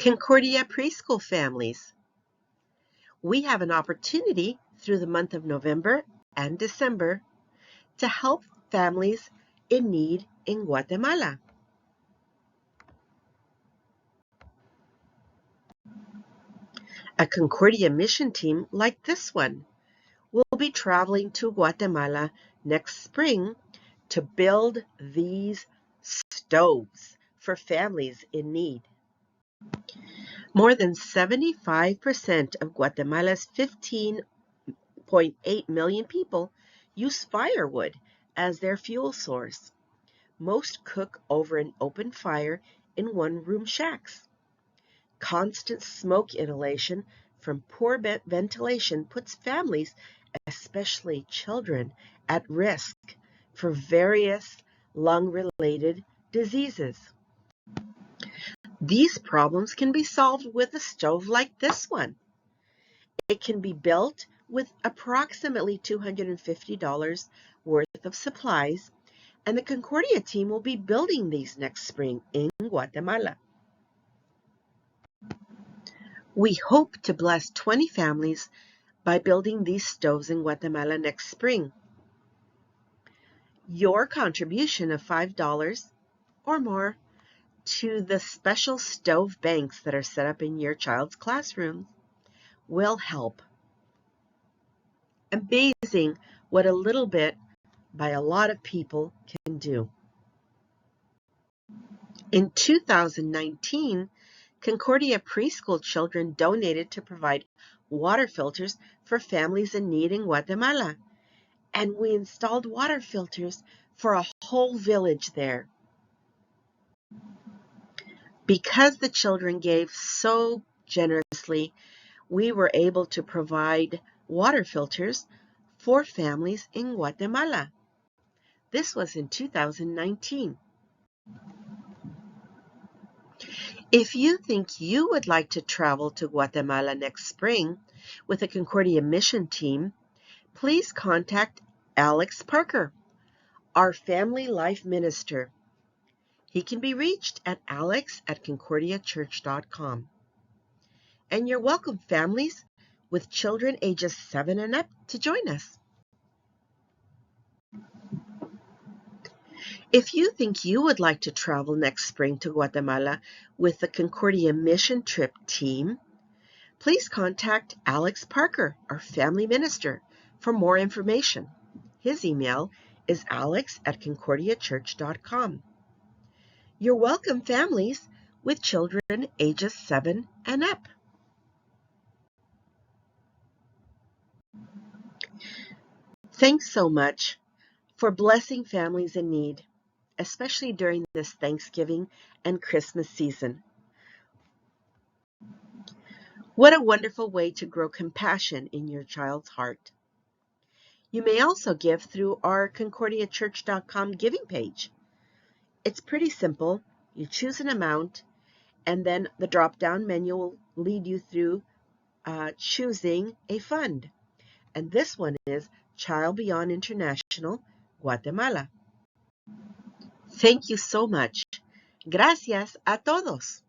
Concordia preschool families. We have an opportunity through the month of November and December to help families in need in Guatemala. A Concordia mission team like this one will be traveling to Guatemala next spring to build these stoves for families in need. More than 75% of Guatemala's 15.8 million people use firewood as their fuel source. Most cook over an open fire in one-room shacks. Constant smoke inhalation from poor ventilation puts families, especially children, at risk for various lung-related diseases. These problems can be solved with a stove like this one. It can be built with approximately $250 worth of supplies, and the Concordia team will be building these next spring in Guatemala. We hope to bless 20 families by building these stoves in Guatemala next spring. Your contribution of $5 or more to the special stove banks that are set up in your child's classroom will help. Amazing what a little bit by a lot of people can do. In 2019, Concordia preschool children donated to provide water filters for families in need in Guatemala, and we installed water filters for a whole village there. Because the children gave so generously, we were able to provide water filters for families in Guatemala. This was in 2019. If you think you would like to travel to Guatemala next spring with a Concordia mission team, please contact Alex Parker, our Family Life Minister. He can be reached at alex@concordiachurch.com. And you're welcome, families with children ages 7 and up, to join us. If you think you would like to travel next spring to Guatemala with the Concordia Mission Trip team, please contact Alex Parker, our Family Minister, for more information. His email is alex@concordiachurch.com. You're welcome, families with children ages 7 and up. Thanks so much for blessing families in need, especially during this Thanksgiving and Christmas season. What a wonderful way to grow compassion in your child's heart. You may also give through our concordiachurch.com giving page. It's pretty simple. You choose an amount, and then the drop-down menu will lead you through choosing a fund. And this one is Child Beyond International, Guatemala. Thank you so much. Gracias a todos.